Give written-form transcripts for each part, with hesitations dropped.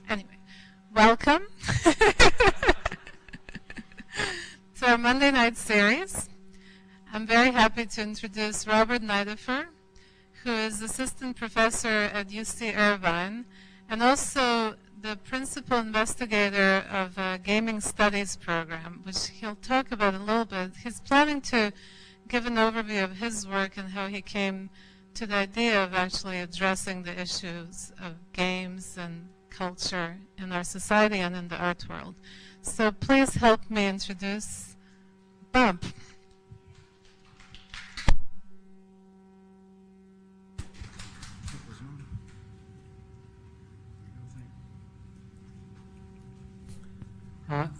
Anyway, welcome to our Monday night series. I'm very happy to introduce Robert Nideffer, who is assistant professor at UC Irvine and also the principal investigator of a gaming studies program, which he'll talk about a little bit. He's planning to give an overview of his work and how he came to the idea of actually addressing the issues of games and culture in our society and in the art world. So please help me introduce Bob.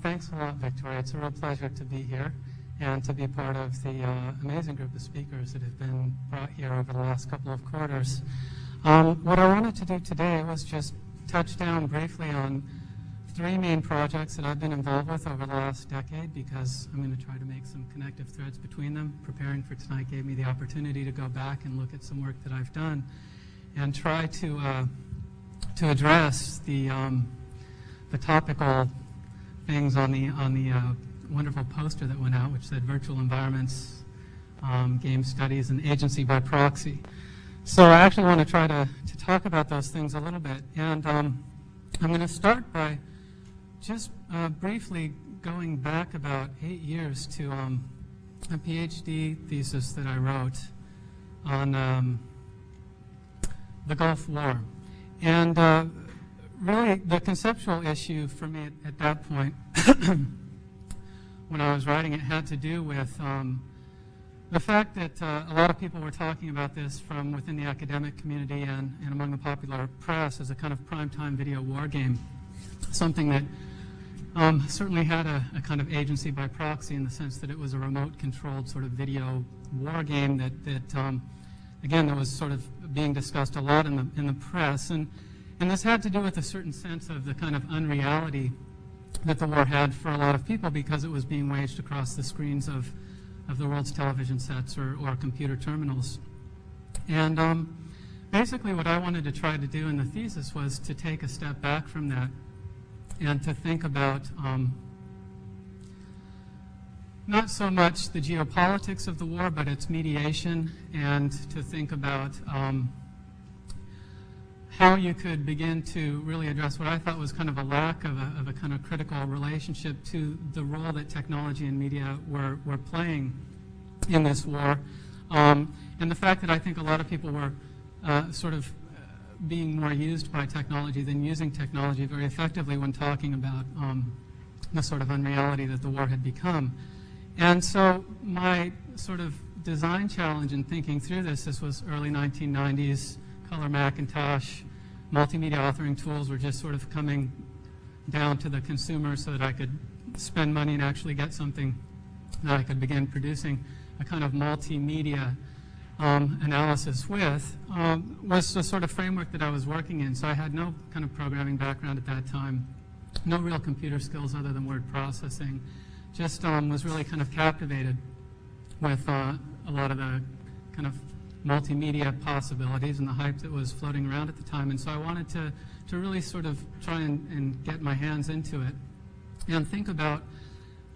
Thanks a lot, Victoria. It's a real pleasure to be here and to be part of the amazing group of speakers that have been brought here over the last couple of quarters. What I wanted to do today was just touch down briefly on three main projects that I've been involved with over the last decade, because I'm going to try to make some connective threads between them. Preparing for tonight gave me the opportunity to go back and look at some work that I've done and try to address the topical things on the wonderful poster that went out, which said virtual environments, game studies, and agency by proxy. So I actually want to try to talk about those things a little bit. And I'm going to start by just briefly going back about 8 years to a PhD thesis that I wrote on the Gulf War. And really, the conceptual issue for me at that point, when I was writing it, had to do with the fact that a lot of people were talking about this from within the academic community and among the popular press as a kind of primetime video war game, something that certainly had a kind of agency by proxy in the sense that it was a remote-controlled sort of video war game that again, that was sort of being discussed a lot in the press. And this had to do with a certain sense of the kind of unreality that the war had for a lot of people, because it was being waged across the screens of the world's television sets or computer terminals. And basically what I wanted to try to do in the thesis was to take a step back from that and to think about not so much the geopolitics of the war, but its mediation, and to think about how you could begin to really address what I thought was kind of a lack of a kind of critical relationship to the role that technology and media were playing in this war. And the fact that I think a lot of people were sort of being more used by technology than using technology very effectively when talking about the sort of unreality that the war had become. And so my sort of design challenge in thinking through this was early 1990s, color Macintosh, multimedia authoring tools were just sort of coming down to the consumer so that I could spend money and actually get something that I could begin producing a kind of multimedia analysis with, was the sort of framework that I was working in. So I had no kind of programming background at that time, no real computer skills other than word processing, just was really kind of captivated with a lot of the kind of multimedia possibilities and the hype that was floating around at the time. And so I wanted to really sort of try and get my hands into it and think about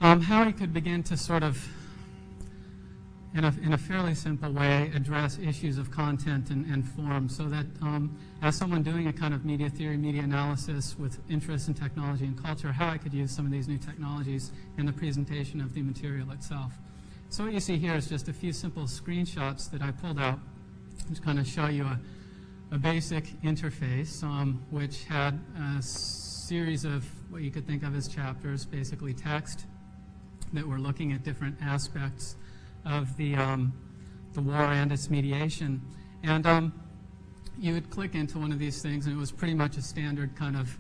how I could begin to sort of, in a fairly simple way, address issues of content and form, so that as someone doing a kind of media theory, media analysis with interest in technology and culture, how I could use some of these new technologies in the presentation of the material itself. So what you see here is just a few simple screenshots that I pulled out to kind of show you a basic interface, which had a series of what you could think of as chapters, basically text, that were looking at different aspects of the war and its mediation. And you would click into one of these things, and it was pretty much a standard kind of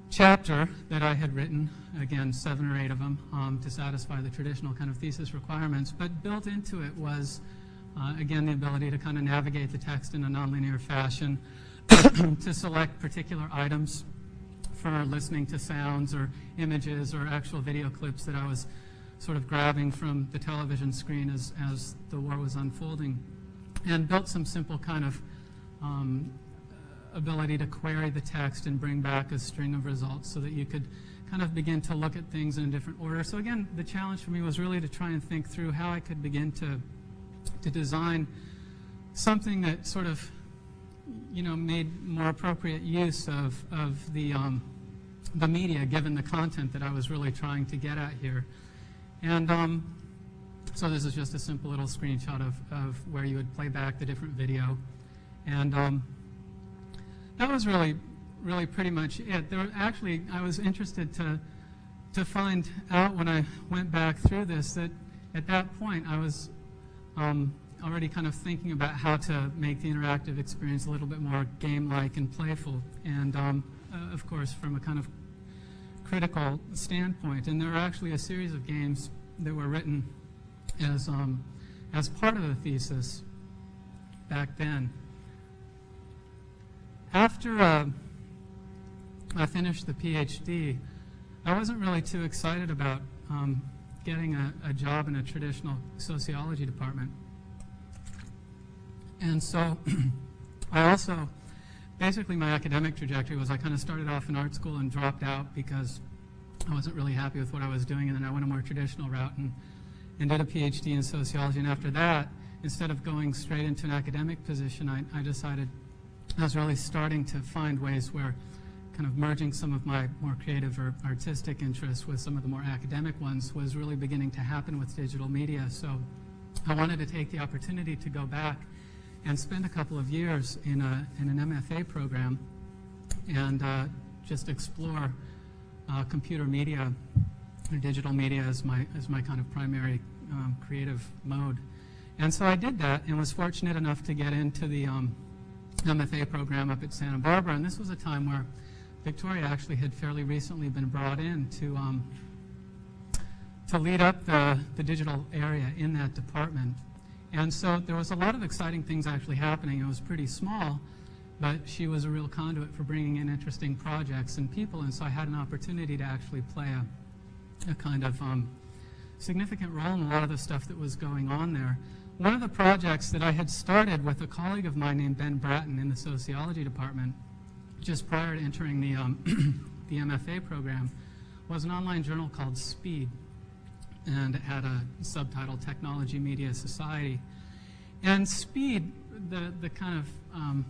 chapter that I had written, again, 7 or 8 of them, to satisfy the traditional kind of thesis requirements. But built into it was, again, the ability to kind of navigate the text in a nonlinear fashion, to select particular items for listening to sounds or images or actual video clips that I was sort of grabbing from the television screen as the war was unfolding, and built some simple kind of ability to query the text and bring back a string of results so that you could kind of begin to look at things in a different order. So again, the challenge for me was really to try and think through how I could begin to design something that sort of, made more appropriate use of the media, given the content that I was really trying to get at here. And so this is just a simple little screenshot of where you would play back the different video. And that was really pretty much it. I was interested to find out when I went back through this that at that point I was already kind of thinking about how to make the interactive experience a little bit more game-like and playful, and of course from a kind of critical standpoint. And there are actually a series of games that were written as part of the thesis back then. After I finished the PhD, I wasn't really too excited about getting a job in a traditional sociology department. And so I also, basically my academic trajectory was I kind of started off in art school and dropped out because I wasn't really happy with what I was doing, and then I went a more traditional route and did a PhD in sociology. And after that, instead of going straight into an academic position, I decided I was really starting to find ways where kind of merging some of my more creative or artistic interests with some of the more academic ones was really beginning to happen with digital media. So I wanted to take the opportunity to go back and spend a couple of years in an MFA program and just explore computer media or digital media as my kind of primary creative mode. And so I did that and was fortunate enough to get into the MFA program up at Santa Barbara. And this was a time where Victoria actually had fairly recently been brought in to lead up the digital area in that department. And so there was a lot of exciting things actually happening. It was pretty small, but she was a real conduit for bringing in interesting projects and people, and so I had an opportunity to actually play a kind of significant role in a lot of the stuff that was going on there. One of the projects that I had started with a colleague of mine named Ben Bratton in the sociology department, just prior to entering the MFA program, was an online journal called Speed, and it had a subtitle, Technology, Media, Society. And Speed, the kind of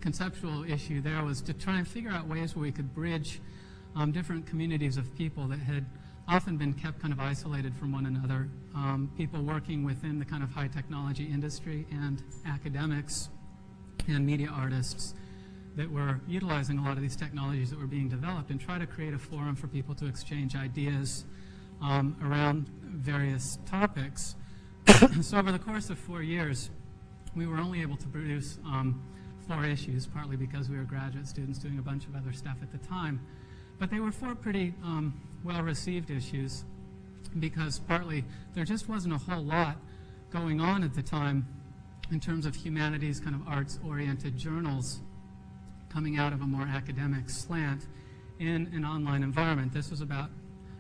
conceptual issue there was to try and figure out ways where we could bridge different communities of people that had often been kept kind of isolated from one another, people working within the kind of high technology industry and academics and media artists that were utilizing a lot of these technologies that were being developed, and try to create a forum for people to exchange ideas around various topics. So over the course of 4 years, we were only able to produce 4 issues, partly because we were graduate students doing a bunch of other stuff at the time. But they were 4 pretty well-received issues, because partly there just wasn't a whole lot going on at the time in terms of humanities, kind of arts-oriented journals coming out of a more academic slant in an online environment. This was about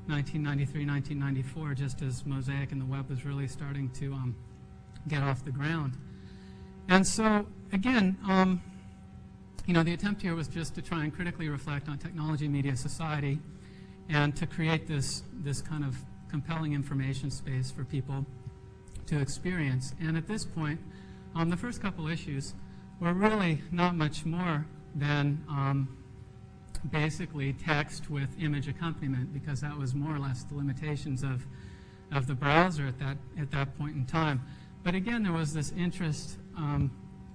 1993, 1994, just as Mosaic and the web was really starting to get off the ground. And so, again, the attempt here was just to try and critically reflect on technology, media, society, and to create this kind of compelling information space for people to experience. And at this point, the first couple issues were really not much more than basically text with image accompaniment, because that was more or less the limitations of the browser at that point in time. But again, there was this interest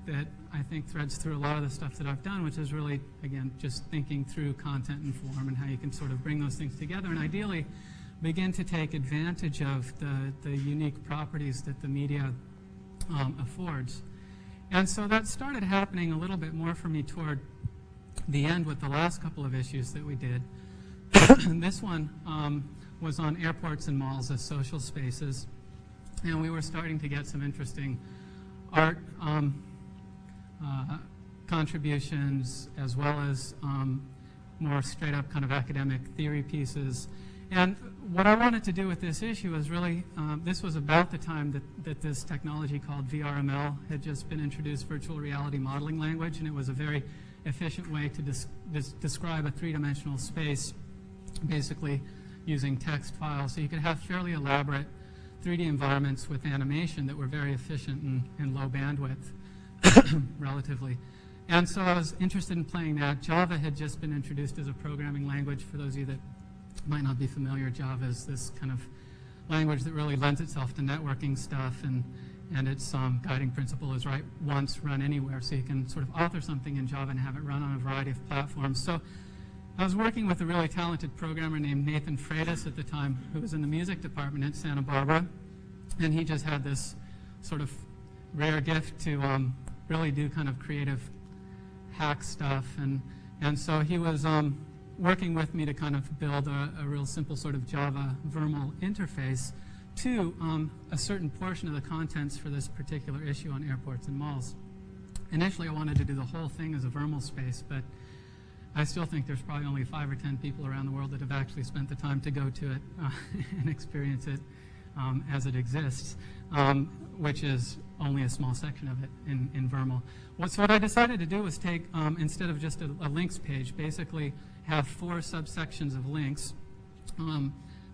that I think threads through a lot of the stuff that I've done, which is really, again, just thinking through content and form and how you can sort of bring those things together and ideally begin to take advantage of the unique properties that the media affords. And so that started happening a little bit more for me toward the end with the last couple of issues that we did. And this one was on airports and malls as social spaces. And we were starting to get some interesting art contributions, as well as more straight up kind of academic theory pieces. And what I wanted to do with this issue is really, this was about the time that this technology called VRML had just been introduced, virtual reality modeling language, and it was a very efficient way to describe a three-dimensional space, basically using text files. So you could have fairly elaborate 3D environments with animation that were very efficient and low bandwidth, relatively. And so I was interested in playing that. Java had just been introduced as a programming language. For those of you that might not be familiar, Java is this kind of language that really lends itself to networking stuff, and its guiding principle is write once, run anywhere. So you can sort of author something in Java and have it run on a variety of platforms. So I was working with a really talented programmer named Nathan Freitas at the time, who was in the music department at Santa Barbara, and he just had this sort of rare gift to really do kind of creative hack stuff, and so he was working with me to kind of build a real simple sort of Java VRML interface to a certain portion of the contents for this particular issue on airports and malls. Initially, I wanted to do the whole thing as a VRML space, but I still think there's probably only 5 or 10 people around the world that have actually spent the time to go to it and experience it as it exists, which is only a small section of it in VRML. So what I decided to do was take, instead of just a links page, basically have 4 subsections of links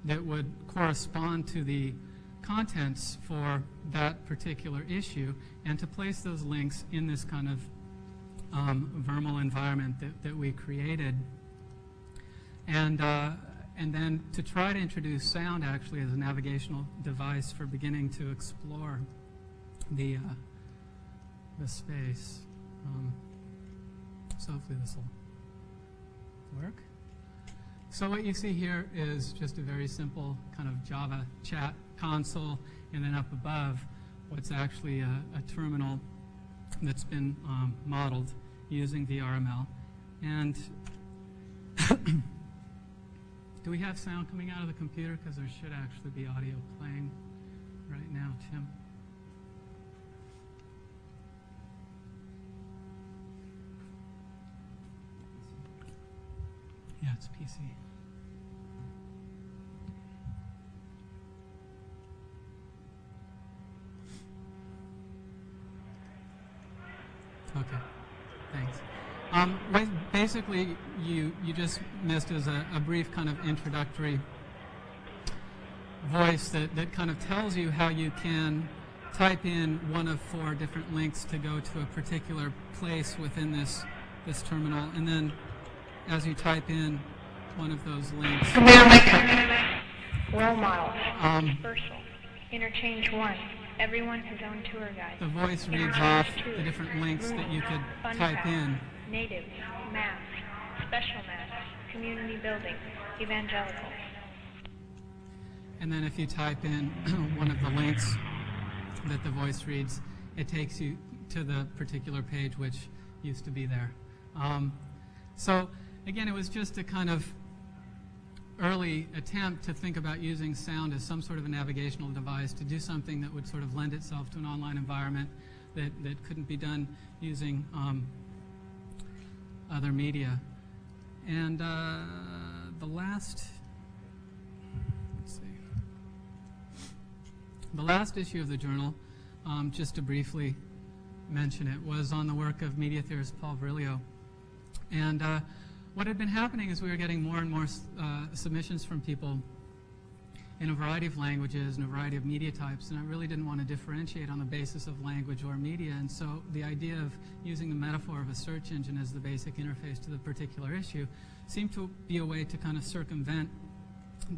that would correspond to the contents for that particular issue, and to place those links in this kind of VRML environment that we created. And then to try to introduce sound actually as a navigational device for beginning to explore the space. So hopefully this will work. So what you see here is just a very simple kind of Java chat console, and then up above what's actually a terminal that's been modeled using VRML. And do we have sound coming out of the computer? Because there should actually be audio playing right now, Tim. Yeah, it's PC. Okay, thanks. Basically, you just missed as a brief kind of introductory voice that kind of tells you how you can type in one of 4 different links to go to a particular place within this terminal, and then as you type in one of those links. Role model. Dispersal. Interchange 1. Everyone his own tour guide. The voice reads off the different links that you could type in. Native. Math. Special math. Community building. Evangelical. And then if you type in one of the links that the voice reads, it takes you to the particular page which used to be there. So again, it was just a kind of early attempt to think about using sound as some sort of a navigational device to do something that would sort of lend itself to an online environment that couldn't be done using other media. And the last issue of the journal, just to briefly mention it, was on the work of media theorist Paul Virilio. And what had been happening is we were getting more and more submissions from people in a variety of languages and a variety of media types, and I really didn't want to differentiate on the basis of language or media, and so the idea of using the metaphor of a search engine as the basic interface to the particular issue seemed to be a way to kind of circumvent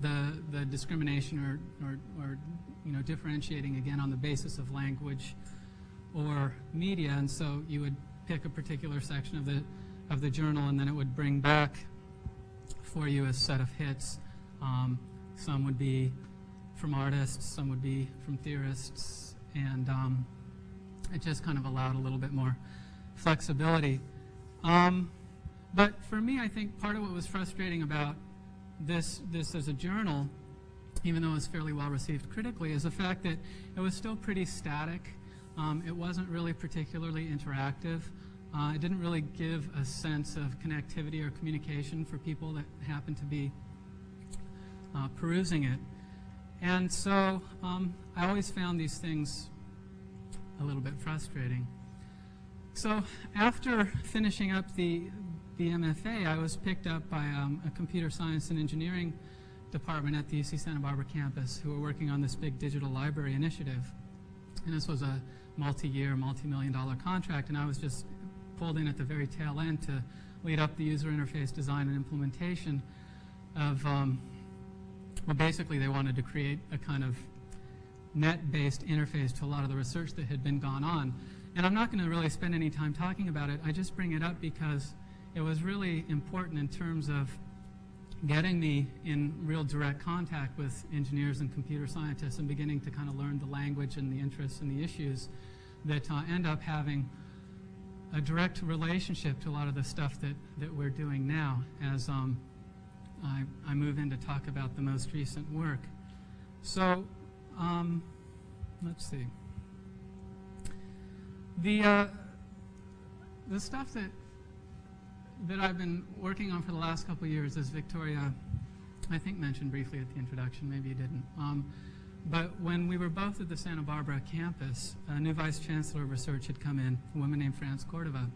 the discrimination or differentiating again on the basis of language or media. And so you would pick a particular section of the journal, and then it would bring back for you a set of hits. Some would be from artists, some would be from theorists, and it just kind of allowed a little bit more flexibility. But for me, I think part of what was frustrating about this as a journal, even though it was fairly well received critically, is the fact that it was still pretty static. It wasn't really particularly interactive. It didn't really give a sense of connectivity or communication for people that happened to be perusing it. And so I always found these things a little bit frustrating. So after finishing up the MFA, I was picked up by a computer science and engineering department at the UC Santa Barbara campus who were working on this big digital library initiative. And this was a multi-year, multi-million-dollar contract, and I was just pulled in at the very tail end to lead up the user interface design and implementation of, well, basically they wanted to create a kind of net-based interface to a lot of the research that had been gone on. And I'm not going to really spend any time talking about it. I just bring it up because it was really important in terms of getting me in real direct contact with engineers and computer scientists and beginning to kind of learn the language and the interests and the issues that end up having a direct relationship to a lot of the stuff that we're doing now as I move in to talk about the most recent work. So let's see. The stuff that I've been working on for the last couple of years, as Victoria, I think, mentioned briefly at the introduction, maybe you didn't. But when we were both at the Santa Barbara campus, a new vice chancellor of research had come in, a woman named France Cordova,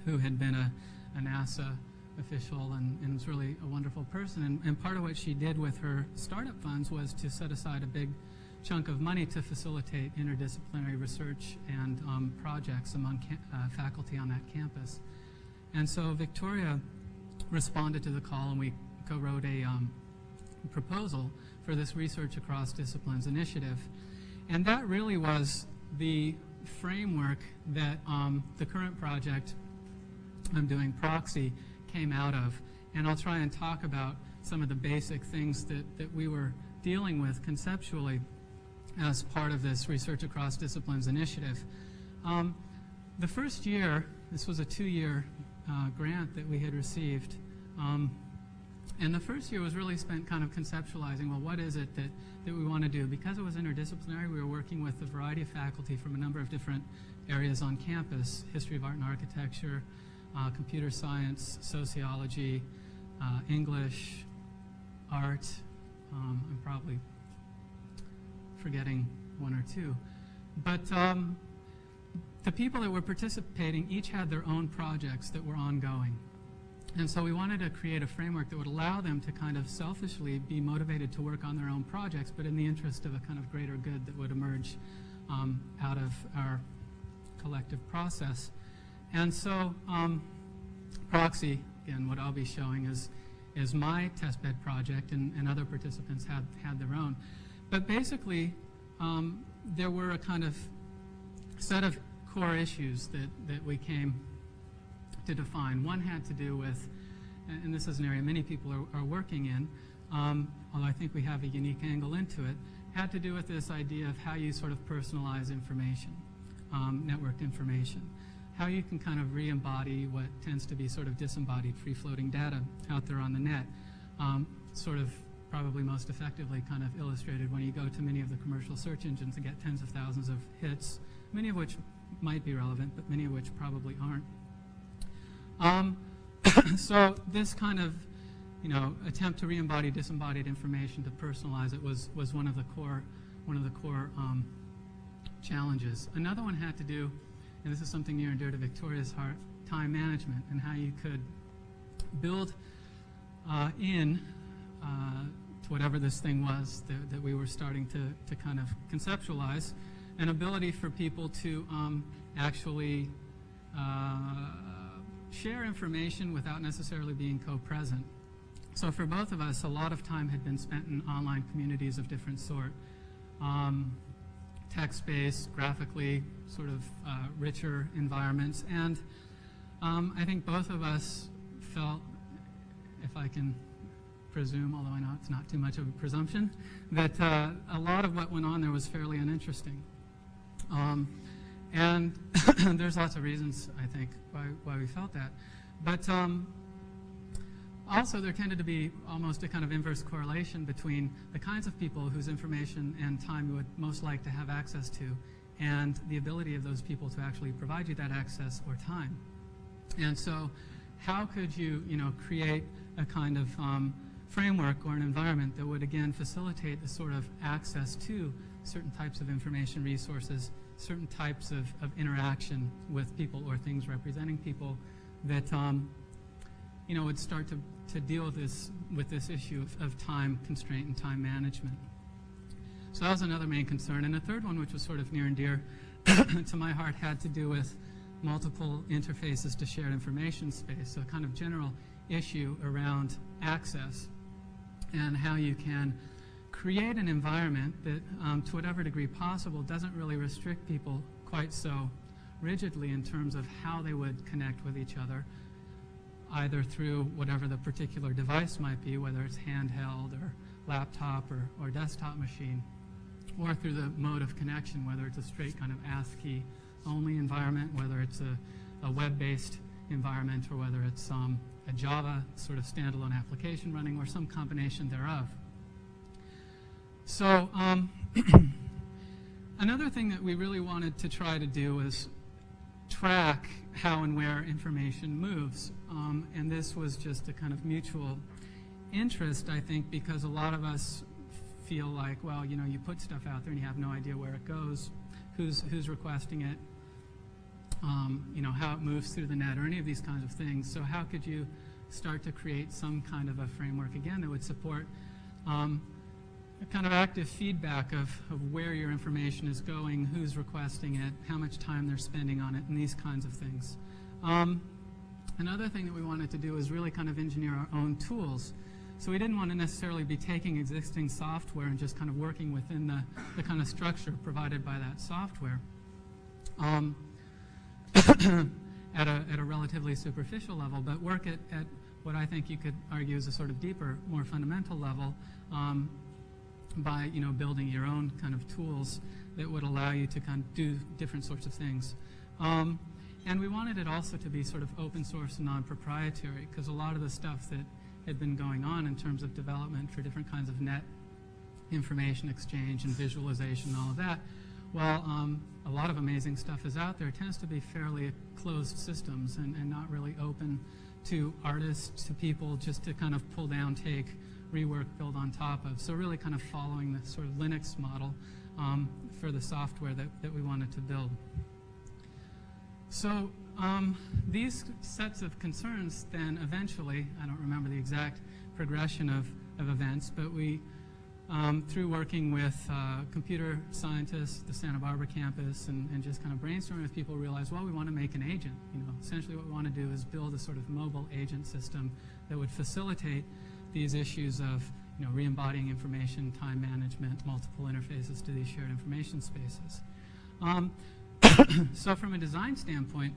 who had been a NASA official and was really a wonderful person. And part of what she did with her startup funds was to set aside a big chunk of money to facilitate interdisciplinary research and projects among faculty on that campus. And so Victoria responded to the call, and we co-wrote a proposal for this Research Across Disciplines initiative. And that really was the framework that the current project I'm doing, Proxy, came out of. And I'll try and talk about some of the basic things that we were dealing with conceptually as part of this Research Across Disciplines initiative. The first year, this was a 2-year grant that we had received, and the first year was really spent kind of conceptualizing, well, what is it that we want to do? Because it was interdisciplinary, we were working with a variety of faculty from a number of different areas on campus: history of art and architecture, computer science, sociology, English, art. I'm probably forgetting one or two. But the people that were participating each had their own projects that were ongoing. And so we wanted to create a framework that would allow them to kind of selfishly be motivated to work on their own projects, but in the interest of a kind of greater good that would emerge out of our collective process. And so Proxy, again, what I'll be showing is my testbed project, and other participants had their own. But basically, there were a kind of set of core issues that we came to define. One had to do with, and this is an area many people are working in, although I think we have a unique angle into it, had to do with this idea of how you sort of personalize information, networked information, how you can kind of re-embody what tends to be sort of disembodied, free-floating data out there on the net, sort of probably most effectively kind of illustrated when you go to many of the commercial search engines and get tens of thousands of hits, many of which might be relevant, but many of which probably aren't. So this kind of, attempt to re-embody disembodied information, to personalize it, was one of the core challenges. Another one had to do, and this is something near and dear to Victoria's heart, time management, and how you could build to whatever this thing was that we were starting to kind of conceptualize, an ability for people to actually share information without necessarily being co-present. So for both of us, a lot of time had been spent in online communities of different sort, text-based, graphically sort of richer environments, and I think both of us felt, if I can presume, although I know it's not too much of a presumption, that a lot of what went on there was fairly uninteresting. And there's lots of reasons, I think, why we felt that. But also there tended to be almost a kind of inverse correlation between the kinds of people whose information and time you would most like to have access to and the ability of those people to actually provide you that access or time. And so how could you, create a kind of framework or an environment that would, again, facilitate the sort of access to certain types of information resources, certain types of interaction with people or things representing people that would start to deal with this issue of time constraint and time management. So that was another main concern. And the third one, which was sort of near and dear to my heart, had to do with multiple interfaces to shared information space, so a kind of general issue around access and how you can create an environment that, to whatever degree possible, doesn't really restrict people quite so rigidly in terms of how they would connect with each other, either through whatever the particular device might be, whether it's handheld or laptop or desktop machine, or through the mode of connection, whether it's a straight kind of ASCII only environment, whether it's a web-based environment, or whether it's a Java sort of standalone application running, or some combination thereof. So another thing that we really wanted to try to do was track how and where information moves. And this was just a kind of mutual interest, I think, because a lot of us feel like, well, you put stuff out there and you have no idea where it goes, who's requesting it, how it moves through the net, or any of these kinds of things. So how could you start to create some kind of a framework, again, that would support a kind of active feedback of where your information is going, who's requesting it, how much time they're spending on it, and these kinds of things. Another thing that we wanted to do is really kind of engineer our own tools. So we didn't want to necessarily be taking existing software and just kind of working within the kind of structure provided by that software at a relatively superficial level, but work at what I think you could argue is a sort of deeper, more fundamental level by building your own kind of tools that would allow you to kind of do different sorts of things. And we wanted it also to be sort of open source and non-proprietary, because a lot of the stuff that had been going on in terms of development for different kinds of net information exchange and visualization and all of that, while a lot of amazing stuff is out there, it tends to be fairly closed systems and not really open to artists, to people, just to kind of pull down, take, rework, build on top of. So really kind of following the sort of Linux model for the software that we wanted to build. So these sets of concerns then eventually, I don't remember the exact progression of events, but we, through working with computer scientists, the Santa Barbara campus, and just kind of brainstorming with people, realized, well, we want to make an agent. Essentially what we want to do is build a sort of mobile agent system that would facilitate these issues of re-embodying information, time management, multiple interfaces to these shared information spaces. So from a design standpoint,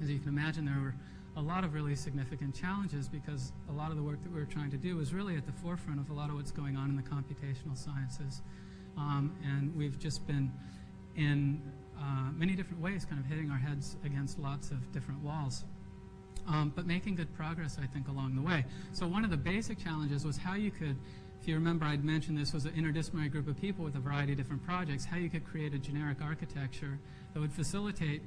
as you can imagine, there were a lot of really significant challenges, because a lot of the work that we were trying to do was really at the forefront of a lot of what's going on in the computational sciences. And we've just been in many different ways kind of hitting our heads against lots of different walls. But making good progress, I think, along the way. So one of the basic challenges was how you could, if you remember, I'd mentioned this was an interdisciplinary group of people with a variety of different projects, how you could create a generic architecture that would facilitate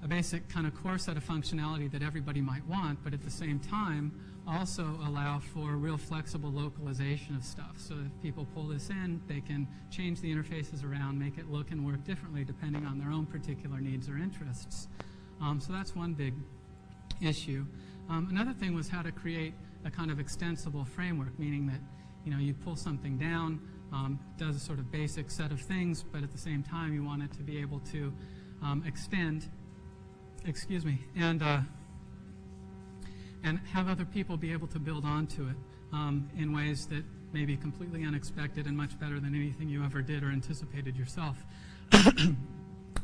a basic kind of core set of functionality that everybody might want, but at the same time also allow for real flexible localization of stuff. So if people pull this in, they can change the interfaces around, make it look and work differently depending on their own particular needs or interests. So that's one big issue. Another thing was how to create a kind of extensible framework, meaning that you pull something down, does a sort of basic set of things, but at the same time you want it to be able to extend, and have other people be able to build onto it in ways that may be completely unexpected and much better than anything you ever did or anticipated yourself.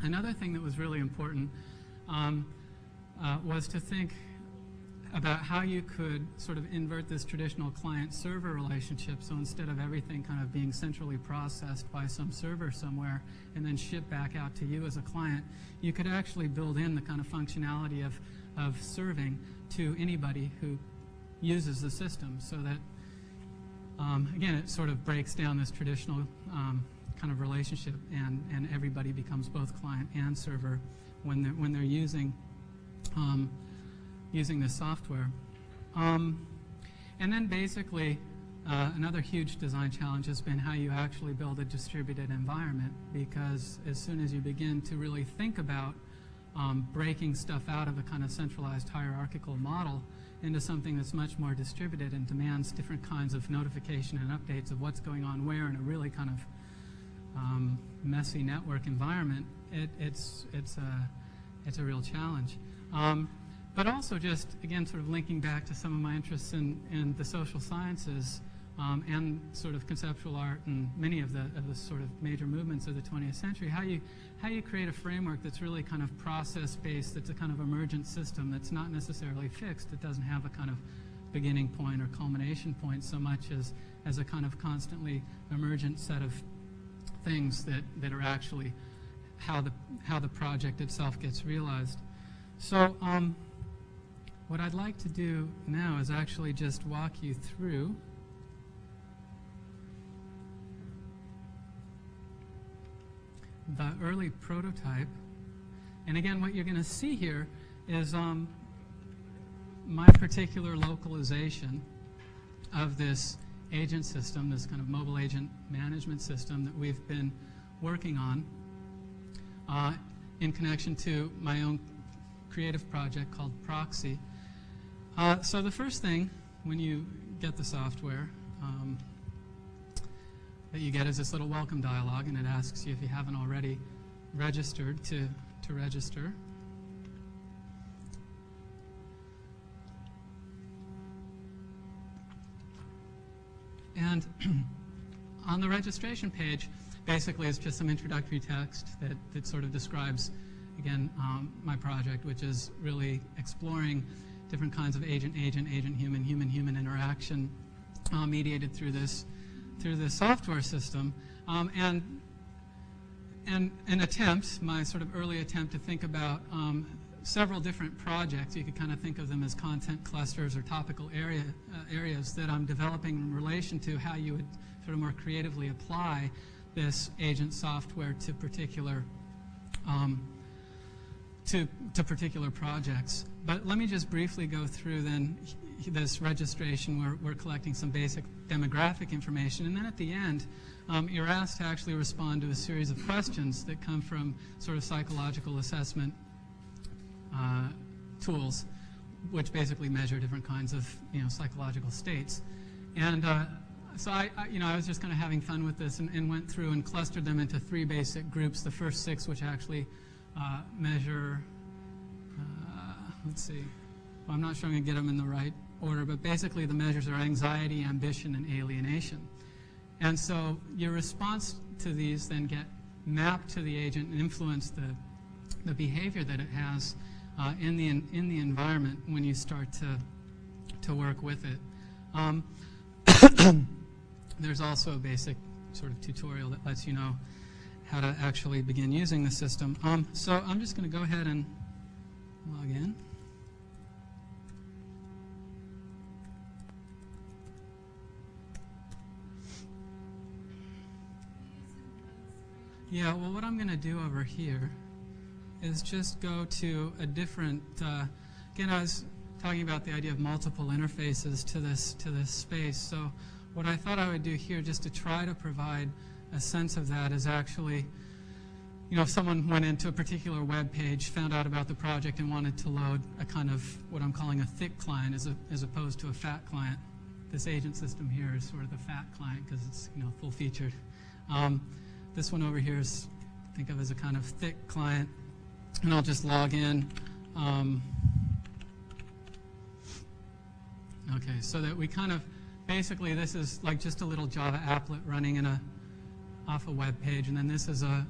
Another thing that was really important was to think about how you could sort of invert this traditional client-server relationship. So instead of everything kind of being centrally processed by some server somewhere and then shipped back out to you as a client, you could actually build in the kind of functionality of serving to anybody who uses the system, so that, again, it sort of breaks down this traditional kind of relationship, and everybody becomes both client and server when they're using this software. And And then basically, another huge design challenge has been how you actually build a distributed environment, because as soon as you begin to really think about breaking stuff out of a kind of centralized hierarchical model into something that's much more distributed and demands different kinds of notification and updates of what's going on where in a really kind of messy network environment, it's a real challenge. But also just, again, sort of linking back to some of my interests in the social sciences and sort of conceptual art and many of the sort of major movements of the 20th century, how you create a framework that's really kind of process-based, that's a kind of emergent system that's not necessarily fixed. It doesn't have a kind of beginning point or culmination point so much as a kind of constantly emergent set of things that are actually how the project itself gets realized. So what I'd like to do now is actually just walk you through the early prototype. And again, what you're going to see here is my particular localization of this agent system, this kind of mobile agent management system that we've been working on in connection to my own creative project called Proxy. So the first thing when you get the software that you get is this little welcome dialog, and it asks you if you haven't already registered to register. And on the registration page, basically it's just some introductory text that sort of describes, again, my project, which is really exploring different kinds of agent-agent, agent-human, human-human interaction mediated through this software system. And an attempt, my sort of early attempt to think about several different projects. You could kind of think of them as content clusters or topical areas that I'm developing in relation to how you would sort of more creatively apply this agent software to particular particular projects. But let me just briefly go through then this registration where we're collecting some basic demographic information, and then at the end you're asked to actually respond to a series of questions that come from sort of psychological assessment tools, which basically measure different kinds of psychological states. And so I was just kind of having fun with this and went through and clustered them into 3 basic groups. The first 6, which actually measure, let's see, well, I'm not sure I'm going to get them in the right order, but basically the measures are anxiety, ambition, and alienation. And so your response to these then get mapped to the agent and influence the behavior that it has in the environment when you start to work with it. There's also a basic sort of tutorial that lets you know how to actually begin using the system. So I'm just going to go ahead and log in. Yeah, well, what I'm going to do over here is just go to a different, again, I was talking about the idea of multiple interfaces to this space. So what I thought I would do here, just to try to provide a sense of that, is actually, if someone went into a particular web page, found out about the project, and wanted to load a kind of what I'm calling a thick client as opposed to a fat client. This agent system here is sort of the fat client because it's full-featured. This one over here is, think of as a kind of thick client, and I'll just log in. Okay, so that we kind of, basically this is like just a little Java applet running off a web page, and then this is an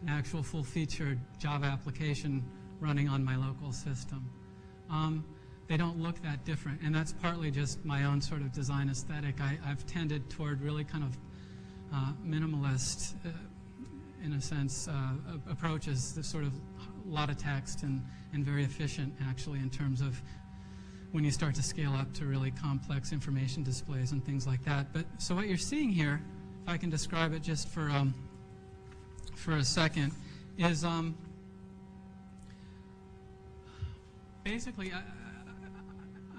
actual full-featured Java application running on my local system. They don't look that different, and that's partly just my own sort of design aesthetic. I've tended toward really kind of minimalist, in a sense, approaches. There's sort of a lot of text and very efficient, actually, in terms of when you start to scale up to really complex information displays and things like that. But so what you're seeing here, if I can describe it just for a second, is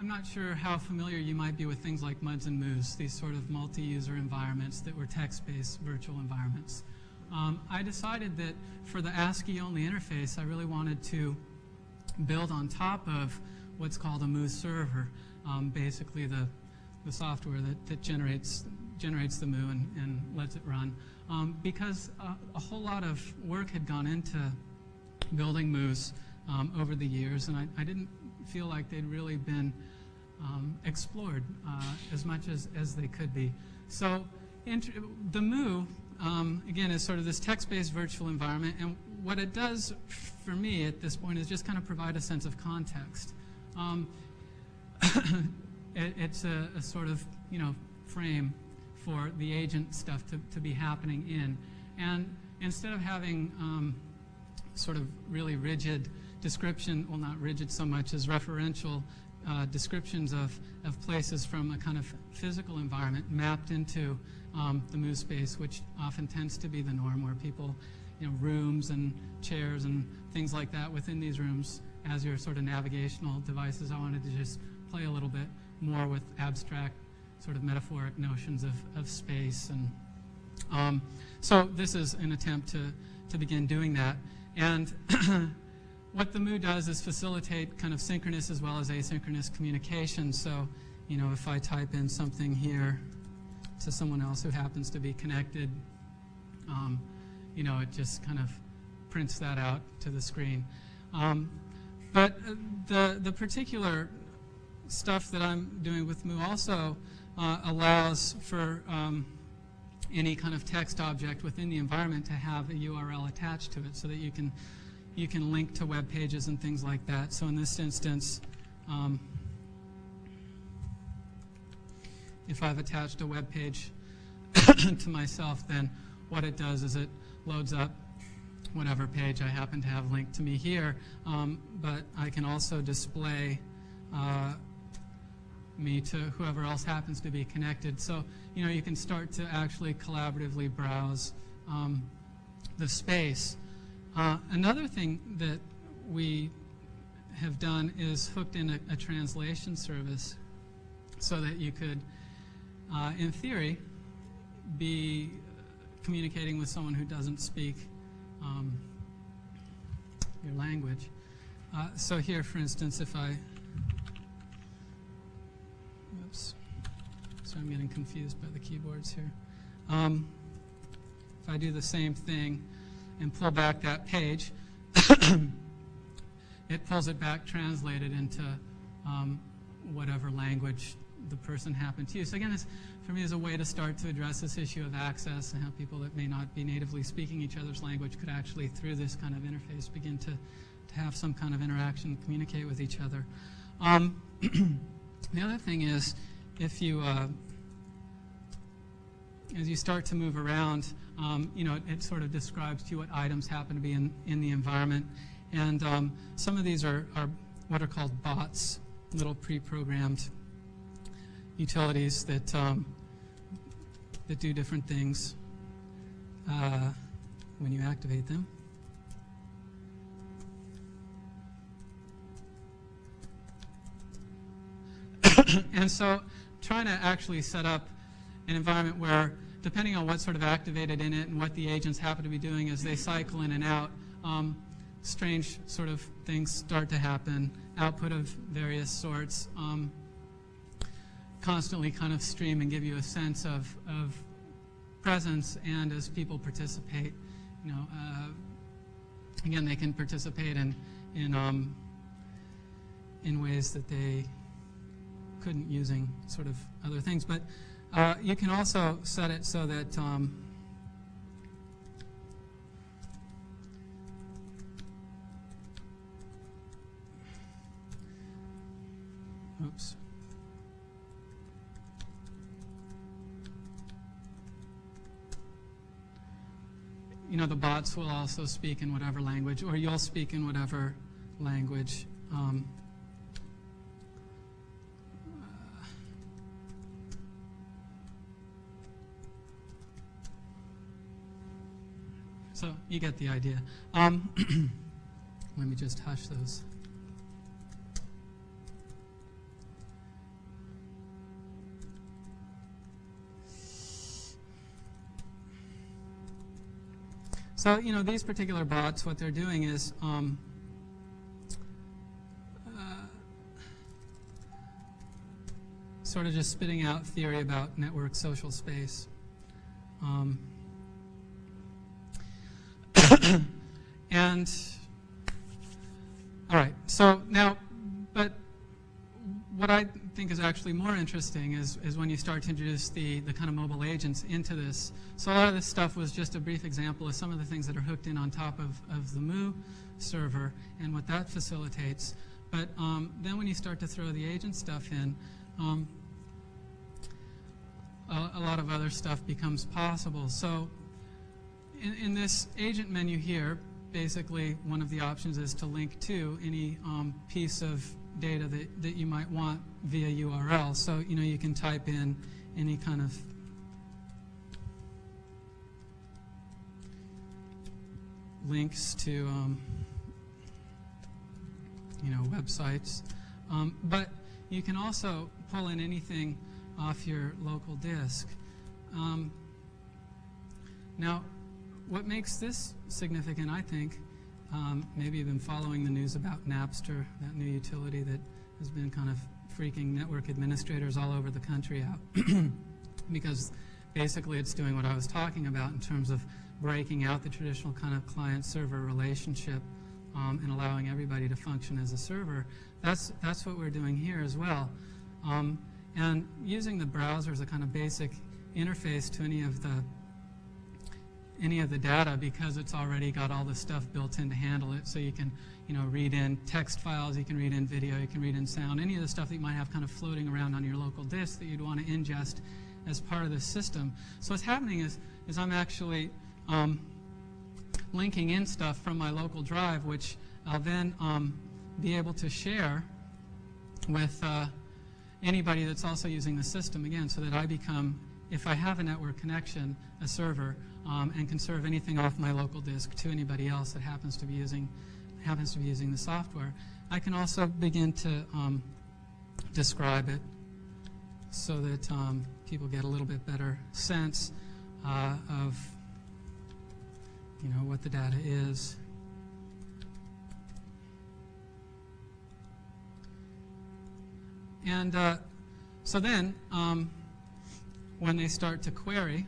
I'm not sure how familiar you might be with things like MUDs and MOOs, these sort of multi-user environments that were text-based virtual environments. I decided that for the ASCII-only interface, I really wanted to build on top of what's called a MOO server, basically the software that generates the MOO and lets it run. Because a whole lot of work had gone into building MOOs over the years, and I didn't feel like they'd really been explored as much as they could be. So the MOO, again, is sort of this text-based virtual environment, and what it does for me at this point is just kind of provide a sense of context. It's a sort of, frame for the agent stuff to be happening in. And instead of having sort of really rigid description, well, not rigid so much as referential descriptions of places from a kind of physical environment mapped into the MOO space, which often tends to be the norm, where people, rooms and chairs and things like that within these rooms as your sort of navigational devices. I wanted to just play a little bit more with abstract sort of metaphoric notions of space. And so this is an attempt to begin doing that. And what the MOO does is facilitate kind of synchronous as well as asynchronous communication. So, if I type in something here to someone else who happens to be connected, it just kind of prints that out to the screen. But the particular stuff that I'm doing with MOO also allows for any kind of text object within the environment to have a URL attached to it, so that you can link to web pages and things like that. So in this instance, if I've attached a web page to myself, then what it does is it loads up whatever page I happen to have linked to me here, but I can also display me to whoever else happens to be connected. So, you can start to actually collaboratively browse the space. Another thing that we have done is hooked in a translation service so that you could, in theory, be communicating with someone who doesn't speak your language. So here, for instance, if I... Oops. So I'm getting confused by the keyboards here. If I do the same thing and pull back that page, it pulls it back translated into whatever language the person happened to use. So again, this, for me, is a way to start to address this issue of access and how people that may not be natively speaking each other's language could actually, through this kind of interface, begin to have some kind of interaction, communicate with each other. The other thing is, if you, as you start to move around, it sort of describes to you what items happen to be in the environment. And some of these are what are called bots, little pre-programmed utilities that that do different things when you activate them. And so trying to actually set up an environment where, depending on what's sort of activated in it and what the agents happen to be doing as they cycle in and out, strange sort of things start to happen, output of various sorts, constantly kind of stream and give you a sense of presence. And as people participate, again, they can participate in ways that they couldn't using sort of other things. But you can also set it so that oops. The bots will also speak in whatever language, or you'll speak in whatever language. So you get the idea. Let me just hush those. So, these particular bots, what they're doing is sort of just spitting out theory about network social space. And, all right, so now, but what I think is actually more interesting is when you start to introduce the kind of mobile agents into this. So a lot of this stuff was just a brief example of some of the things that are hooked in on top of the Mu server and what that facilitates. But then when you start to throw the agent stuff in, a lot of other stuff becomes possible. So in this agent menu here, basically one of the options is to link to any piece of data that you might want via URL. So, you can type in any kind of links to, websites. But you can also pull in anything off your local disk. Now, what makes this significant, I think, maybe you've been following the news about Napster, that new utility that has been kind of freaking network administrators all over the country out, because basically it's doing what I was talking about in terms of breaking out the traditional kind of client-server relationship and allowing everybody to function as a server. That's what we're doing here as well. And using the browser as a kind of basic interface to any of the data, because it's already got all the stuff built in to handle it. So you can, read in text files, you can read in video, you can read in sound, any of the stuff that you might have kind of floating around on your local disk that you'd want to ingest as part of the system. So what's happening is I'm actually linking in stuff from my local drive, which I'll then be able to share with anybody that's also using the system, again, so that I become, if I have a network connection, a server, and can serve anything off my local disk to anybody else that happens to be using the software. I can also begin to describe it so that people get a little bit better sense of what the data is. And so then, when they start to query,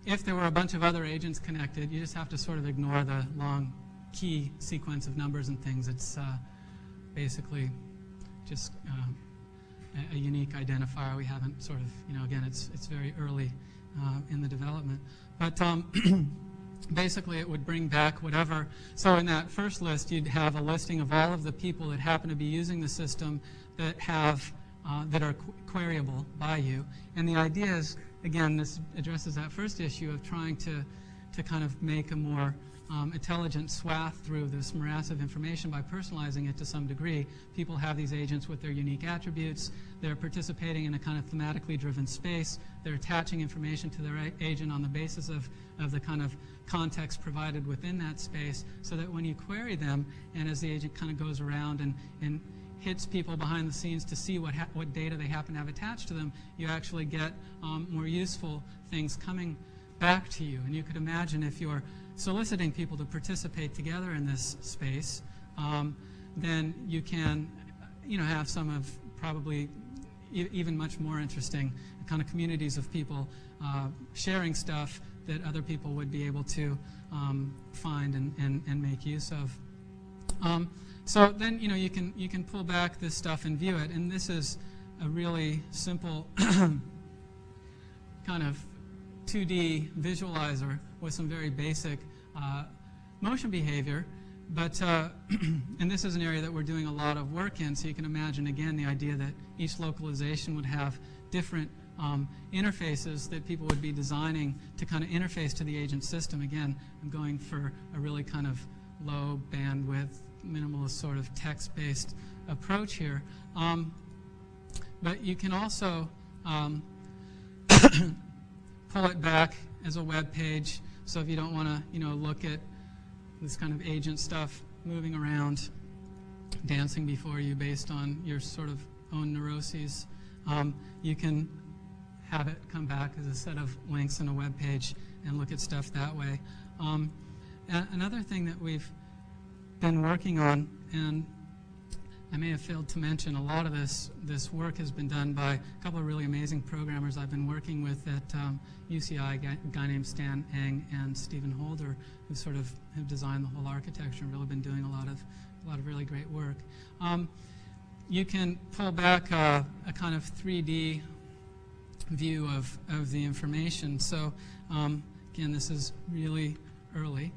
if there were a bunch of other agents connected, you just have to sort of ignore the long key sequence of numbers and things. It's basically just a unique identifier. We haven't sort of, again, it's very early in the development. But basically it would bring back whatever. So in that first list, you'd have a listing of all of the people that happen to be using the system that have that are queryable by you. And the idea is, again, this addresses that first issue of trying to kind of make a more intelligent swath through this morass of information by personalizing it to some degree. People have these agents with their unique attributes. They're participating in a kind of thematically driven space. They're attaching information to their agent on the basis of the kind of context provided within that space, so that when you query them, and as the agent kind of goes around and hits people behind the scenes to see what data they happen to have attached to them, you actually get more useful things coming back to you. And you could imagine if you're soliciting people to participate together in this space, then you can have some of probably even much more interesting kind of communities of people sharing stuff that other people would be able to find and make use of. So then you can pull back this stuff and view it, and this is a really simple kind of 2D visualizer with some very basic motion behavior. But and this is an area that we're doing a lot of work in, so you can imagine again the idea that each localization would have different interfaces that people would be designing to kind of interface to the agent system. Again, I'm going for a really kind of low bandwidth, minimalist sort of text-based approach here. But you can also pull it back as a web page. So if you don't want to, look at this kind of agent stuff moving around, dancing before you based on your sort of own neuroses, you can have it come back as a set of links in a web page and look at stuff that way. Another thing that we've been working on, and I may have failed to mention, a lot of this work has been done by a couple of really amazing programmers I've been working with at UCI, a guy named Stan Eng and Stephen Holder, who sort of have designed the whole architecture and really been doing a lot of really great work. You can pull back a kind of 3D view of the information. So again, this is really early,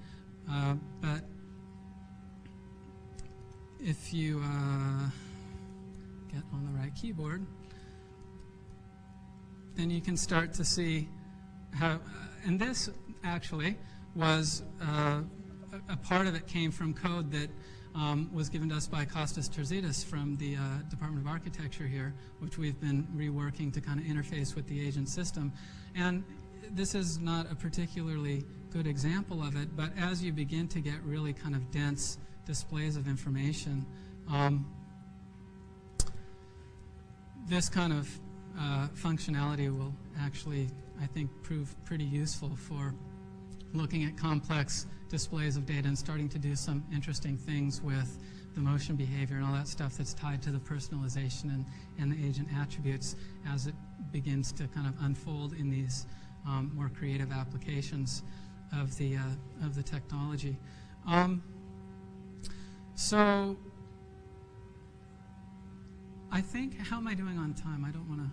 but if you get on the right keyboard, then you can start to see how, and this actually was a part of it came from code that was given to us by Kostas Terzitis from the Department of Architecture here, which we've been reworking to kind of interface with the agent system. And this is not a particularly good example of it, but as you begin to get really kind of dense displays of information, this kind of functionality will actually, I think, prove pretty useful for looking at complex displays of data and starting to do some interesting things with the motion behavior and all that stuff that's tied to the personalization and the agent attributes as it begins to kind of unfold in these more creative applications of the technology. So I think, how am I doing on time? I don't want to,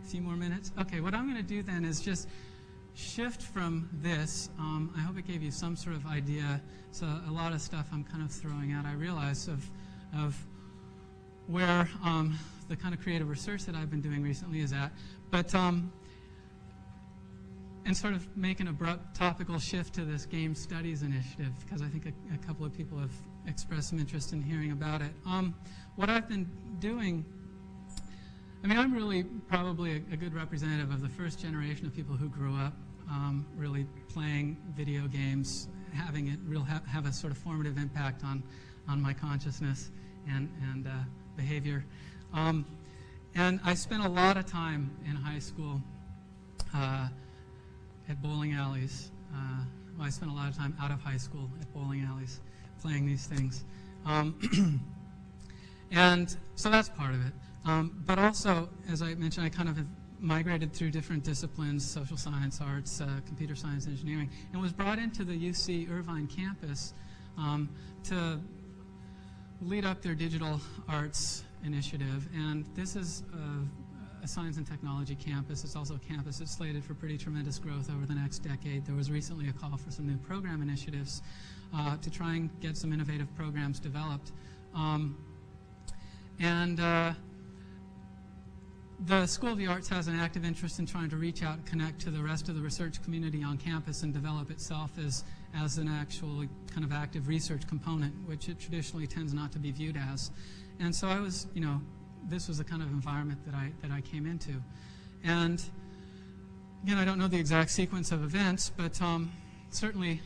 a few more minutes? Okay, what I'm going to do then is just shift from this. I hope it gave you some sort of idea. So a lot of stuff I'm kind of throwing out, I realize, of where the kind of creative research that I've been doing recently is at. But and sort of make an abrupt topical shift to this game studies initiative, because I think a couple of people have expressed some interest in hearing about it. What I've been doing, I mean, I'm really probably a good representative of the first generation of people who grew up really playing video games, having it have a sort of formative impact on my consciousness and behavior. And I spent a lot of time in high school at bowling alleys. Well, I spent a lot of time out of high school at bowling alleys playing these things. And so that's part of it. But also, as I mentioned, I kind of have migrated through different disciplines, social science, arts, computer science, engineering, and was brought into the UC Irvine campus to lead up their digital arts initiative. And this is a science and technology campus. It's also a campus that's slated for pretty tremendous growth over the next decade. There was recently a call for some new program initiatives to try and get some innovative programs developed. The School of the Arts has an active interest in trying to reach out and connect to the rest of the research community on campus and develop itself as an actual kind of active research component, which it traditionally tends not to be viewed as. And so I was, this was the kind of environment that I came into. And again, I don't know the exact sequence of events, but certainly,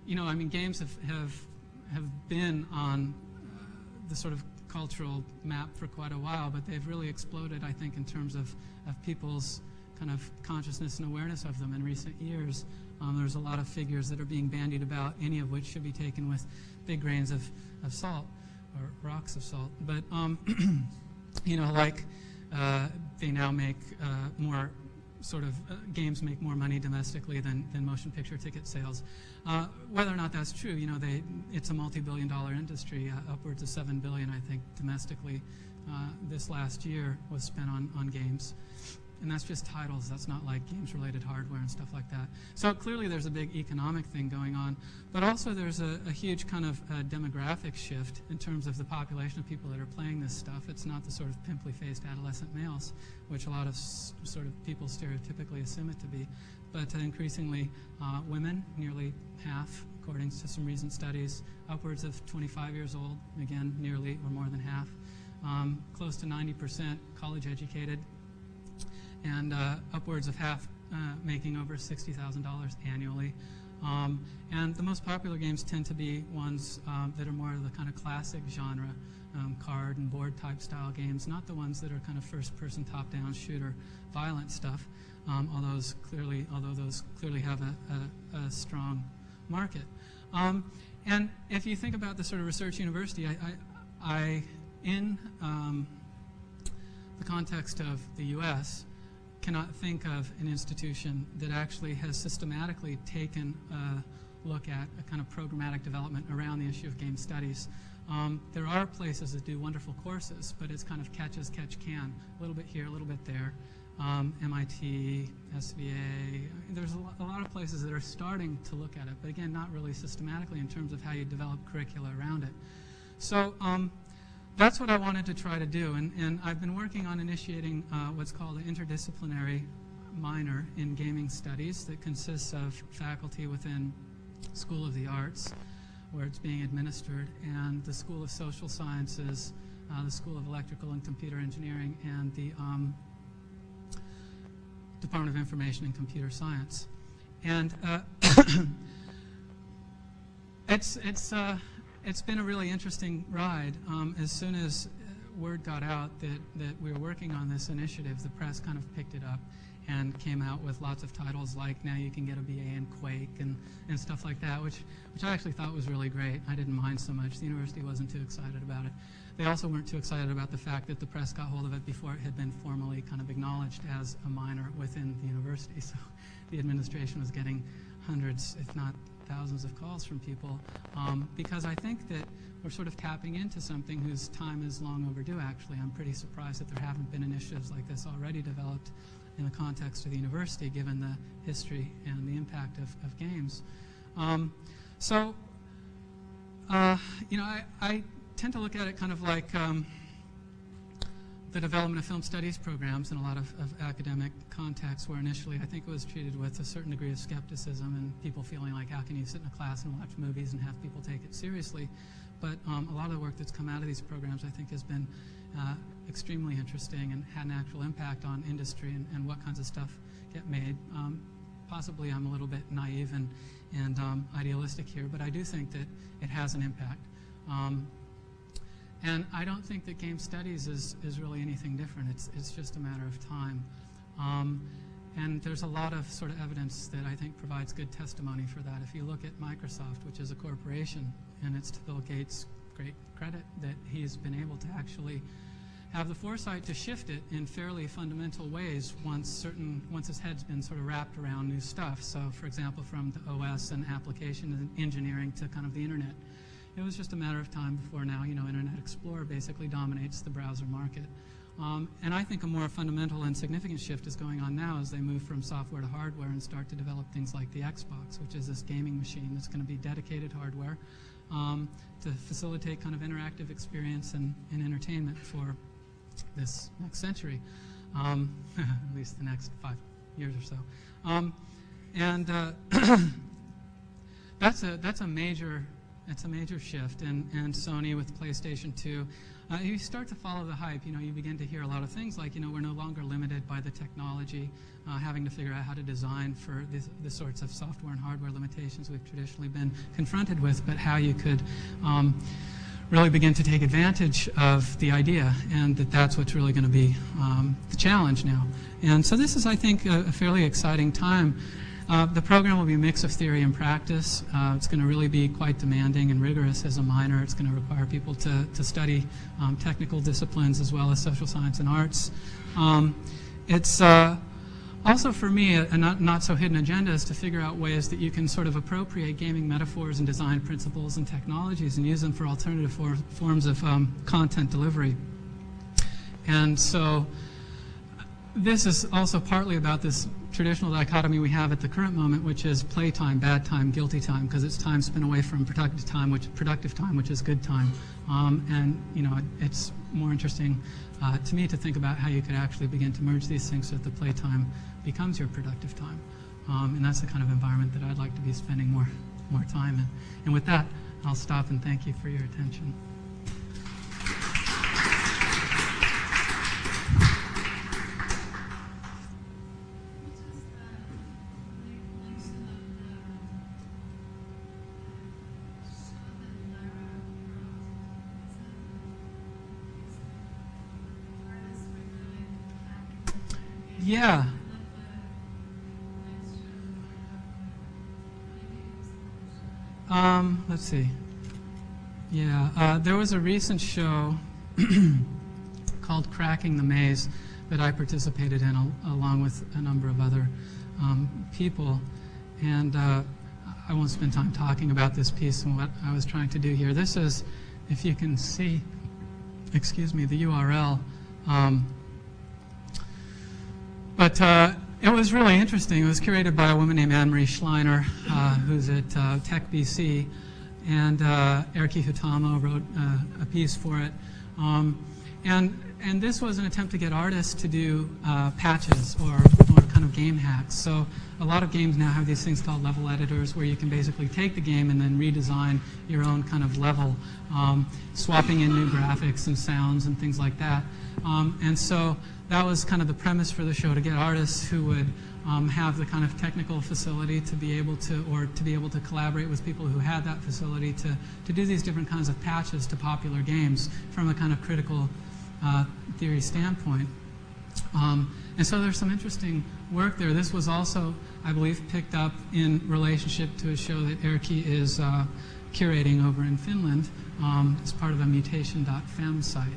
I mean, games have been on the sort of cultural map for quite a while, but they've really exploded, I think, in terms of people's kind of consciousness and awareness of them in recent years. There's a lot of figures that are being bandied about, any of which should be taken with big grains of salt, or rocks of salt. But, like they now make more sort of games make more money domestically than motion picture ticket sales. Whether or not that's true, it's a multi-billion-dollar industry. Upwards of $7 billion, I think, domestically this last year was spent on games. And that's just titles. That's not like games-related hardware and stuff like that. So clearly there's a big economic thing going on. But also there's a huge kind of demographic shift in terms of the population of people that are playing this stuff. It's not the sort of pimply-faced adolescent males, which a lot of sort of people stereotypically assume it to be, but increasingly women, nearly half, according to some recent studies, upwards of 25 years old, again, nearly or more than half, close to 90% college-educated, and upwards of half making over $60,000 annually. And the most popular games tend to be ones that are more of the kind of classic genre card and board type style games, not the ones that are kind of first-person top-down shooter violent stuff, although those clearly have a strong market. And if you think about the sort of research university, I in the context of the U.S., cannot think of an institution that actually has systematically taken a look at a kind of programmatic development around the issue of game studies. There are places that do wonderful courses, but it's kind of catch as catch can, a little bit here, a little bit there. MIT, SVA, there's a lot of places that are starting to look at it, but again, not really systematically in terms of how you develop curricula around it. So that's what I wanted to try to do, and I've been working on initiating what's called an interdisciplinary minor in gaming studies that consists of faculty within School of the Arts, where it's being administered, and the School of Social Sciences, the School of Electrical and Computer Engineering, and the Department of Information and Computer Science. And it's been a really interesting ride. As soon as word got out that we were working on this initiative, the press kind of picked it up and came out with lots of titles like Now You Can Get a BA in Quake and stuff like that, which I actually thought was really great. I didn't mind so much. The university wasn't too excited about it. They also weren't too excited about the fact that the press got hold of it before it had been formally kind of acknowledged as a minor within the university. So the administration was getting hundreds, if not thousands of calls from people, because I think that we're sort of tapping into something whose time is long overdue, actually. I'm pretty surprised that there haven't been initiatives like this already developed in the context of the university, given the history and the impact of games. You know, I tend to look at it kind of like the development of film studies programs in a lot of academic contexts, where initially I think it was treated with a certain degree of skepticism and people feeling like, how can you sit in a class and watch movies and have people take it seriously? But a lot of the work that's come out of these programs I think has been extremely interesting and had an actual impact on industry and what kinds of stuff get made. Possibly I'm a little bit naive and idealistic here, but I do think that it has an impact. And I don't think that game studies is really anything different. It's just a matter of time. And there's a lot of sort of evidence that I think provides good testimony for that. If you look at Microsoft, which is a corporation, and it's to Bill Gates' great credit that he's been able to actually have the foresight to shift it in fairly fundamental ways once his head's been sort of wrapped around new stuff. So, for example, from the OS and application engineering to kind of the internet. It was just a matter of time before now, you know, Internet Explorer basically dominates the browser market. And I think a more fundamental and significant shift is going on now as they move from software to hardware and start to develop things like the Xbox, which is this gaming machine that's going to be dedicated hardware to facilitate kind of interactive experience and entertainment for this next century, at least the next 5 years or so. That's a major shift, and Sony with PlayStation 2, you start to follow the hype. You know, you begin to hear a lot of things like, you know, we're no longer limited by the technology, having to figure out how to design for the sorts of software and hardware limitations we've traditionally been confronted with, but how you could really begin to take advantage of the idea, and that's what's really going to be the challenge now. And so this is, I think, a fairly exciting time. The program will be a mix of theory and practice. It's going to really be quite demanding and rigorous as a minor. It's going to require people to study technical disciplines as well as social science and arts. It's also, for me, a not so hidden agenda is to figure out ways that you can sort of appropriate gaming metaphors and design principles and technologies and use them for alternative forms of content delivery. And so this is also partly about this traditional dichotomy we have at the current moment, which is playtime, bad time, guilty time, because it's time spent away from productive time, which is good time. And you know, it's more interesting to me to think about how you could actually begin to merge these things so that the playtime becomes your productive time. And that's the kind of environment that I'd like to be spending more time in. And with that, I'll stop and thank you for your attention. Yeah. Let's see. Yeah, there was a recent show called Cracking the Maze that I participated in along with a number of other people. And I won't spend time talking about this piece and what I was trying to do here. This is, if you can see, excuse me, the URL. But it was really interesting. It was curated by a woman named Anne-Marie Schleiner, who's at Tech BC, and Erki Hutamo wrote a piece for it. And this was an attempt to get artists to do patches or kind of game hacks. So a lot of games now have these things called level editors, where you can basically take the game and then redesign your own kind of level, swapping in new graphics and sounds and things like that. And so that was kind of the premise for the show, to get artists who would have the kind of technical facility to be able to, or to be able to collaborate with people who had that facility to do these different kinds of patches to popular games from a kind of critical theory standpoint. And so there's some interesting work there. This was also, I believe, picked up in relationship to a show that Erki is curating over in Finland as part of a mutation.fem site.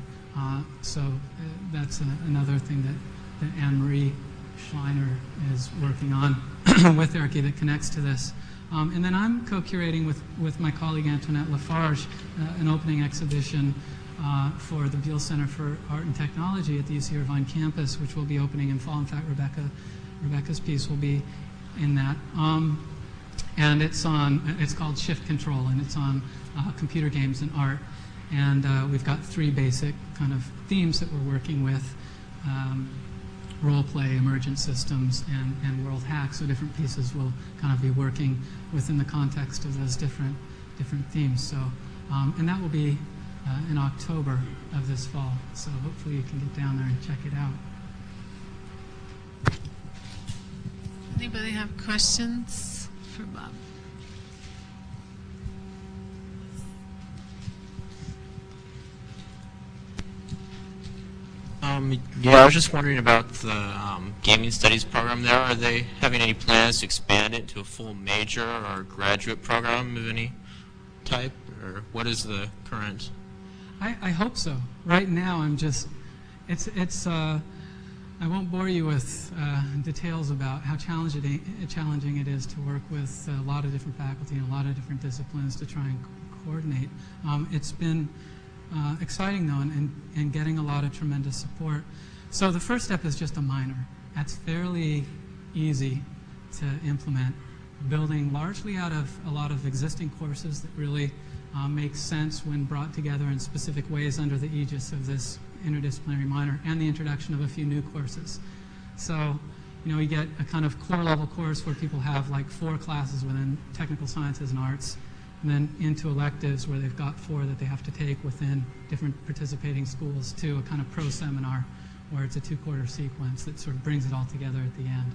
So that's another thing that Anne-Marie Schleiner is working on with Erki that connects to this. And then I'm co-curating with my colleague Antoinette Lafarge an opening exhibition for the Beale Center for Art and Technology at the UC Irvine campus, which will be opening in fall. In fact, Rebecca's piece will be in that. And it's called Shift Control, and it's on computer games and art. And we've got three basic kind of themes that we're working with: role play, emergent systems, and world hacks. So different pieces will kind of be working within the context of those different themes. So, and that will be in October of this fall. So hopefully you can get down there and check it out. Anybody have questions for Bob? Yeah, I was just wondering about the gaming studies program there. Are they having any plans to expand it to a full major or graduate program of any type? Or what is the current? I hope so. Right now, I'm just, I won't bore you with details about how challenging it is to work with a lot of different faculty and a lot of different disciplines to try and coordinate. It's been exciting though, and getting a lot of tremendous support. So the first step is just a minor. That's fairly easy to implement, building largely out of a lot of existing courses that really make sense when brought together in specific ways under the aegis of this interdisciplinary minor, and the introduction of a few new courses. So, you know, you get a kind of core level course where people have like 4 classes within technical sciences and arts, and then into electives where they've got 4 that they have to take within different participating schools, to a kind of pro seminar where it's a 2-quarter sequence that sort of brings it all together at the end.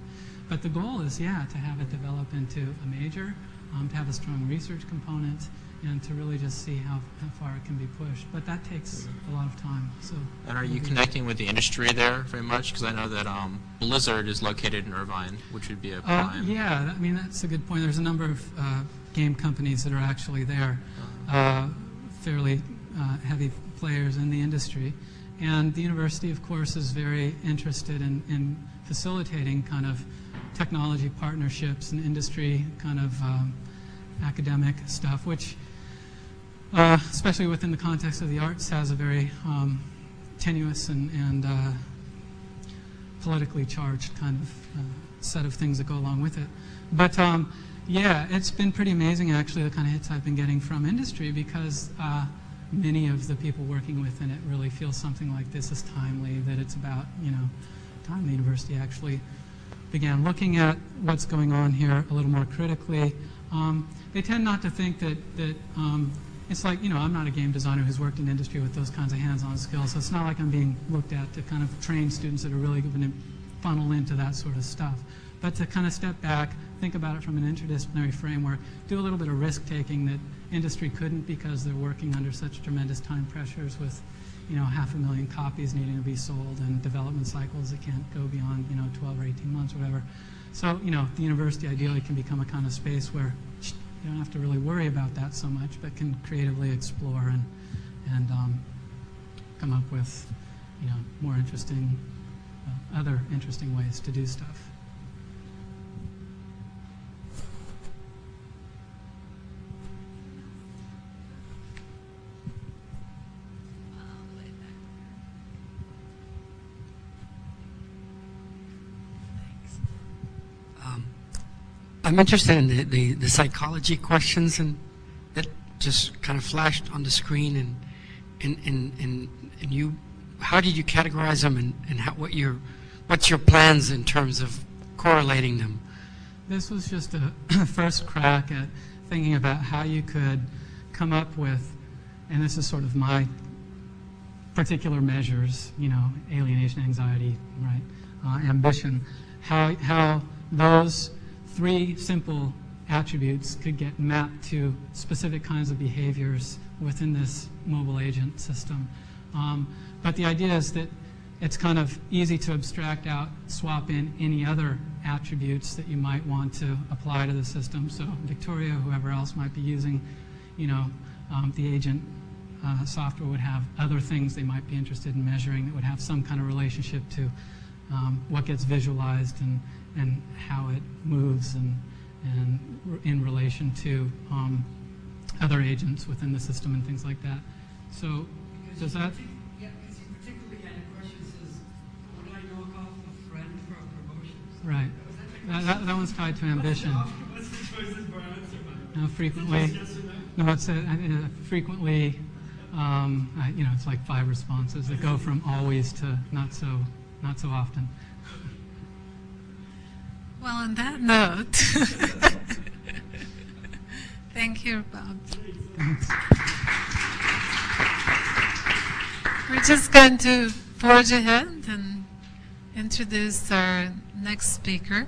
But the goal is, yeah, to have it develop into a major, to have a strong research component, and to really just see how far it can be pushed. But that takes a lot of time. So. And are you connecting with the industry there very much? Because I know that Blizzard is located in Irvine, which would be a prime. Yeah, I mean, that's a good point. There's a number of game companies that are actually there, fairly heavy players in the industry. And the university, of course, is very interested in facilitating kind of technology partnerships and industry kind of academic stuff, which, especially within the context of the arts, has a very tenuous and politically charged kind of set of things that go along with it. But yeah, it's been pretty amazing, actually, the kind of hits I've been getting from industry, because many of the people working within it really feel something like this is timely, that it's about, you know, time the university actually began looking at what's going on here a little more critically. They tend not to think that it's like, you know, I'm not a game designer who's worked in industry with those kinds of hands-on skills, so it's not like I'm being looked at to kind of train students that are really going to funnel into that sort of stuff. But to kind of step back, think about it from an interdisciplinary framework, do a little bit of risk-taking that industry couldn't, because they're working under such tremendous time pressures with, 500,000 copies needing to be sold, and development cycles that can't go beyond 12 or 18 months or whatever. So the university ideally can become a kind of space where you don't have to really worry about that so much, but can creatively explore and come up with more interesting, other interesting ways to do stuff. I'm interested in the psychology questions and that just kind of flashed on the screen, and you, how did you categorize them, and what's your plans in terms of correlating them? This was just a first crack at thinking about how you could come up with, and this is sort of my particular measures, alienation, anxiety, right, ambition, how those three simple attributes could get mapped to specific kinds of behaviors within this mobile agent system. But the idea is that it's kind of easy to abstract out, swap in any other attributes that you might want to apply to the system. So Victoria, whoever else might be using, the agent software would have other things they might be interested in measuring that would have some kind of relationship to what gets visualized and how it moves and in relation to other agents within the system and things like that. So does that? Yeah, because you particularly had a question that says, would I knock off a friend for a promotion? Right. That one's tied to ambition. What's the choices for answer? No, frequently. No, it's frequently. It's like 5 responses that go from always to not so often. Well, on that note, thank you, Bob. Thanks. We're just going to forge ahead and introduce our next speaker.